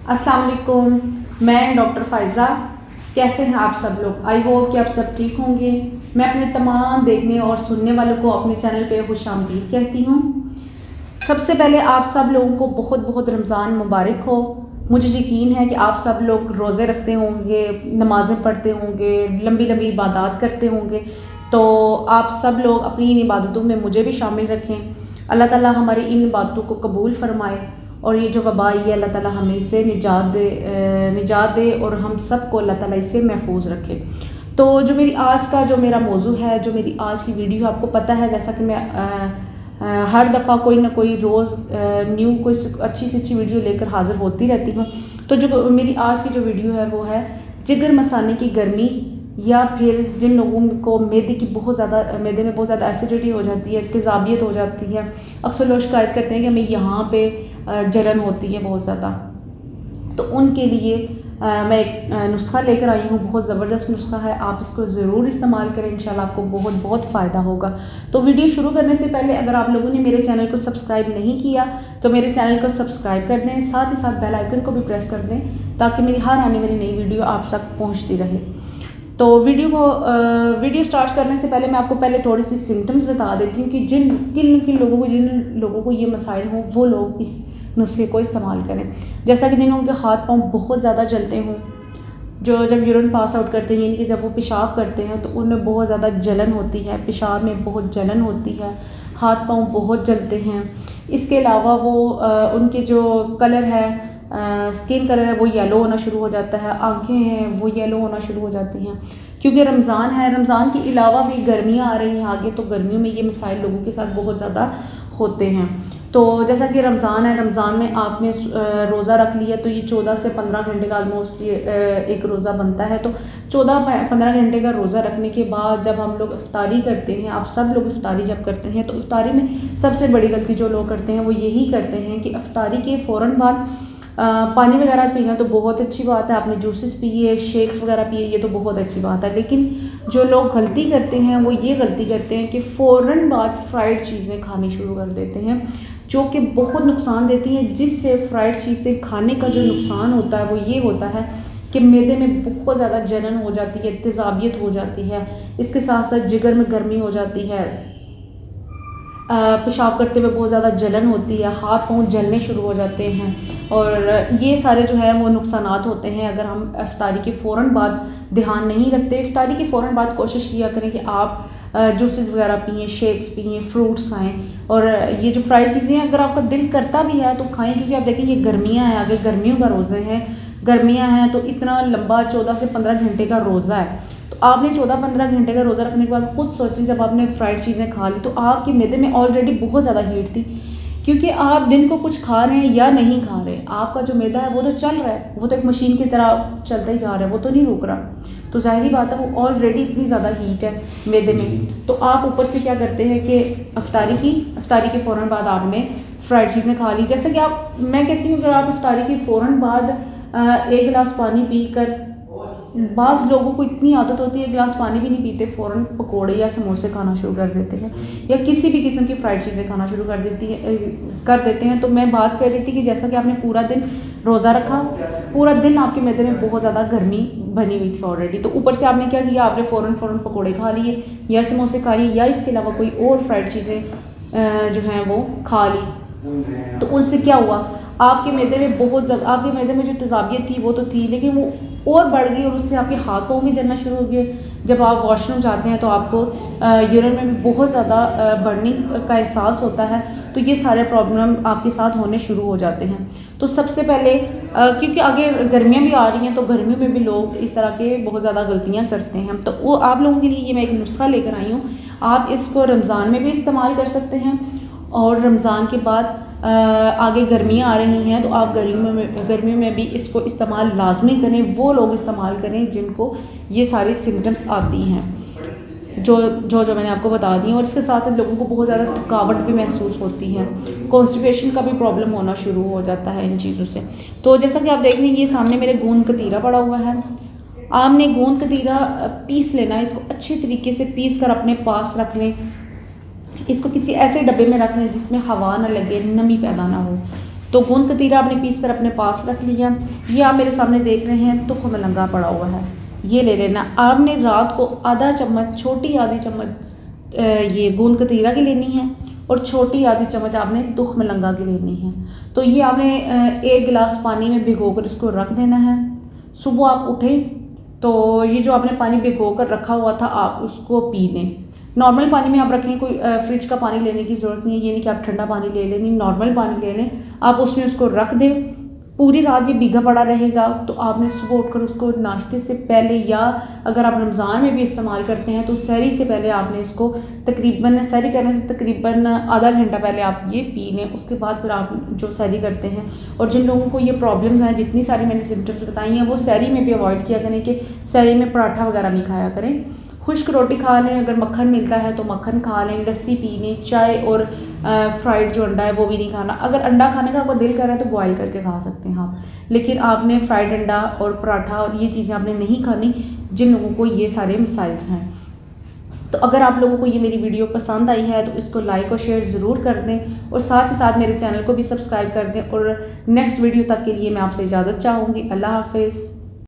अस्सलाम वालेकुम, मैं डॉक्टर फ़ाइज़ा। कैसे हैं आप सब लोग? आई होप कि आप सब ठीक होंगे। मैं अपने तमाम देखने और सुनने वालों को अपने चैनल पे खुशामदीद कहती हूँ। सबसे पहले आप सब लोगों को बहुत बहुत रमज़ान मुबारक हो। मुझे यकीन है कि आप सब लोग रोज़े रखते होंगे, नमाज़ें पढ़ते होंगे, लंबी लंबी इबादत करते होंगे। तो आप सब लोग अपनी इन इबादतों में मुझे भी शामिल रखें। अल्लाह ताला हमारी इन इबादतों को कबूल फरमाए और ये जो वबा है अल्लाह ताला हमें इससे निजात दे और हम सब को अल्लाह ताला इससे महफूज रखे। तो जो मेरी आज का जो मेरा मौजू है, जो मेरी आज की वीडियो है, आपको पता है जैसा कि मैं हर दफ़ा कोई ना कोई रोज़ न्यू कोई अच्छी से अच्छी वीडियो लेकर हाज़िर होती रहती हूँ। तो जो मेरी आज की जो वीडियो है वो है जिगर मसाने की गर्मी, या फिर जिन लोगों को मैदे में बहुत ज़्यादा एसिडिटी हो जाती है, तेज़ाबियत हो जाती है। अक्सर लोग शिकायत करते हैं कि हमें यहाँ पे जलन होती है बहुत ज़्यादा। तो उनके लिए मैं एक नुस्खा लेकर आई हूँ, बहुत ज़बरदस्त नुस्खा है। आप इसको ज़रूर इस्तेमाल करें, इंशाल्लाह आपको बहुत बहुत फ़ायदा होगा। तो वीडियो शुरू करने से पहले अगर आप लोगों ने मेरे चैनल को सब्सक्राइब नहीं किया तो मेरे चैनल को सब्सक्राइब कर दें, साथ ही साथ बेल आइकन को भी प्रेस कर दें ताकि मेरी हर आने वाली नई वीडियो आप तक पहुँचती रहे। तो वीडियो स्टार्ट करने से पहले मैं आपको पहले थोड़ी सी सिम्टम्स बता देती हूँ कि जिन लोगों को ये मसाइल हों वो लोग इस नुस्खे को इस्तेमाल करें। जैसा कि जिन लोगों के हाथ पांव बहुत ज़्यादा जलते हों, जो जब यूरिन पास आउट करते हैं, यानी कि जब वो पेशाब करते हैं तो उनमें बहुत ज़्यादा जलन होती है, पेशाब में बहुत जलन होती है, हाथ पाँव बहुत जलते हैं। इसके अलावा वो उनके जो कलर है, स्किन कलर है वो येलो होना शुरू हो जाता है, आंखें हैं वो येलो होना शुरू हो जाती हैं। क्योंकि रमज़ान है, रमज़ान के अलावा भी गर्मियाँ आ रही हैं आगे, तो गर्मियों में ये मसाइल लोगों के साथ बहुत ज़्यादा होते हैं। तो जैसा कि रमज़ान है, रमज़ान में आपने रोज़ा रख लिया तो ये 14 से 15 घंटे का ऑलमोस्ट एक रोज़ा बनता है। तो 14-15 घंटे का रोज़ा रखने के बाद जब हम लोग इफ्तारी करते हैं, आप सब लोग इफ्तारी जब करते हैं तो इफ्तारी में सबसे बड़ी गलती जो लोग करते हैं वो यही करते हैं कि इफ्तारी के फ़ौरन बाद पानी वगैरह पीना तो बहुत अच्छी बात है, आपने जूसेस पिए, शेक्स वगैरह पिए, ये तो बहुत अच्छी बात है। लेकिन जो लोग गलती करते हैं वो ये गलती करते हैं कि फ़ौरन बाद फ्राइड चीज़ें खानी शुरू कर देते हैं, जो कि बहुत नुकसान देती हैं। जिससे फ्राइड चीज़ें खाने का जो नुकसान होता है वो ये होता है कि मैदे में बहुत ज़्यादा जलन हो जाती है, तेज़ाबियत हो जाती है, इसके साथ साथ जिगर में गर्मी हो जाती है, पेशाब करते हुए बहुत ज़्यादा जलन होती है, हाथ पाँव जलने शुरू हो जाते हैं। और ये सारे जो है वो नुकसानात होते हैं अगर हम इफ्तारी के फ़ौरन बाद ध्यान नहीं रखते। इफ्तारी के फ़ौरन बाद कोशिश किया करें कि आप जूसेस वगैरह पिएँ, शेक्स पिएँ, फ्रूट्स खाएँ। और ये जो फ्राइड चीज़ें अगर आपका दिल करता भी है तो खाएँ, क्योंकि आप देखें ये गर्मियाँ हैं, आगे गर्मियों का रोज़े हैं, गर्मियाँ हैं तो इतना लंबा 14 से 15 घंटे का रोज़ा है। तो आपने 14-15 घंटे का रोज़ा रखने के बाद खुद सोचें, जब आपने फ्राइड चीज़ें खा ली तो आपके मैदे में ऑलरेडी बहुत ज़्यादा हीट थी, क्योंकि आप दिन को कुछ खा रहे हैं या नहीं खा रहे, आपका जो मैदा है वो तो चल रहा है, वो तो एक मशीन की तरह चलता ही जा रहा है, वो तो नहीं रुक रहा। तो ज़ाहिरी बात है वो ऑलरेडी इतनी ज़्यादा हीट है मैदे में। तो आप ऊपर से क्या करते हैं कि इफ्तारी के फ़ौरन बाद आपने फ्राइड चीज़ें खा ली। जैसे कि मैं कहती हूँ अगर आप इफ्तारी के फ़ौरन बाद 1 गिलास पानी पी कर, बाज़ लोगों को इतनी आदत होती है गिलास पानी भी नहीं पीते, फ़ौरन पकोड़े या समोसे खाना शुरू कर देते हैं या किसी भी किस्म की फ्राइड चीज़ें खाना शुरू कर देते हैं। तो मैं बात कर रही थी कि जैसा कि आपने पूरा दिन रोज़ा रखा, पूरा दिन आपके मैदे में बहुत ज़्यादा गर्मी बनी हुई थी ऑलरेडी, तो ऊपर से आपने क्या किया, आपने फ़ौरन पकोड़े खा लिए या समोसे खा लिए या इसके अलावा कोई और फ्राइड चीज़ें जो हैं वो खा ली। तो उनसे क्या हुआ, आपके मैदे में आपके मैदे में जो तेज़ाबियत थी वो तो थी, लेकिन वो और बढ़ गई और उससे आपके हाथ पाँव भी जलना शुरू हो गए। जब आप वॉशरूम जाते हैं तो आपको यूरिन में भी बहुत ज़्यादा बर्निंग का एहसास होता है। तो ये सारे प्रॉब्लम आपके साथ होने शुरू हो जाते हैं। तो सबसे पहले क्योंकि आगे गर्मियाँ भी आ रही हैं तो गर्मियों में भी लोग इस तरह के बहुत ज़्यादा गलतियाँ करते हैं। तो वो आप लोगों के लिए ये मैं एक नुस्खा लेकर आई हूँ, आप इसको रमज़ान में भी इस्तेमाल कर सकते हैं और रमज़ान के बाद आगे गर्मियाँ आ रही हैं तो आप गर्मियों में भी इसको इस्तेमाल लाजमी करें। वो लोग इस्तेमाल करें जिनको ये सारी सिम्टम्स आती हैं जो मैंने आपको बता दी। और इसके साथ लोगों को बहुत ज़्यादा थकावट भी महसूस होती है, कॉन्स्टिपेशन का भी प्रॉब्लम होना शुरू हो जाता है इन चीज़ों से। तो जैसा कि आप देख रहे हैं ये सामने मेरे गोंद कतीरा पड़ा हुआ है, आपने गोंद कतीरा पीस लेना है, इसको अच्छे तरीके से पीस कर अपने पास रख लें। इसको किसी ऐसे डब्बे में रख लें जिसमें हवा ना लगे, नमी पैदा ना हो। तो गोंद कतीरा आपने पीस कर अपने पास रख लिया। ये आप मेरे सामने देख रहे हैं तुख मलंगा पड़ा हुआ है, ये ले लेना। आपने रात को आधा चम्मच, छोटी आधी चम्मच ये गोंद कतीरा की लेनी है और छोटी आधी चम्मच आपने तुख मलंगा की लेनी है। तो ये आपने 1 गिलास पानी में भिगोकर इसको रख देना है। सुबह आप उठें तो ये जो आपने पानी भिगो कर रखा हुआ था आप उसको पी लें। नॉर्मल पानी में आप रखें, कोई फ्रिज का पानी लेने की ज़रूरत नहीं है। ये नहीं कि आप ठंडा पानी ले लें, नॉर्मल पानी ले लें, आप उसमें उसको रख दें। पूरी रात ये भीगा पड़ा रहेगा। तो आपने सुबह उठकर उसको नाश्ते से पहले, या अगर आप रमज़ान में भी इस्तेमाल करते हैं तो सहरी से पहले आपने इसको तकरीबन, सहरी करने से तकरीबन आधा घंटा पहले आप ये पी लें। उसके बाद फिर आप जो सहरी करते हैं, और जिन लोगों को ये प्रॉब्लम्स हैं, जितनी सारी मैंने सिम्टम्स बताई हैं, वो सहरी में भी अवॉइड किया करें कि सहरी में पराठा वगैरह नहीं खाया करें। खुश्क रोटी खा लें, अगर मक्खन मिलता है तो मक्खन खा लें, लस्सी पी लें, चाय और फ्राइड जो अंडा है वो भी नहीं खाना। अगर अंडा खाने का आपको दिल कर रहा है तो बॉयल करके खा सकते हैं आप, लेकिन आपने फ्राइड अंडा और पराठा और ये चीज़ें आपने नहीं खानी जिन लोगों को ये सारे मसाइल्स हैं। तो अगर आप लोगों को ये मेरी वीडियो पसंद आई है तो इसको लाइक और शेयर ज़रूर कर दें, और साथ ही साथ मेरे चैनल को भी सब्सक्राइब कर दें। और नेक्स्ट वीडियो तक के लिए मैं आपसे इजाज़त चाहूँगी। अल्लाह हाफिज़।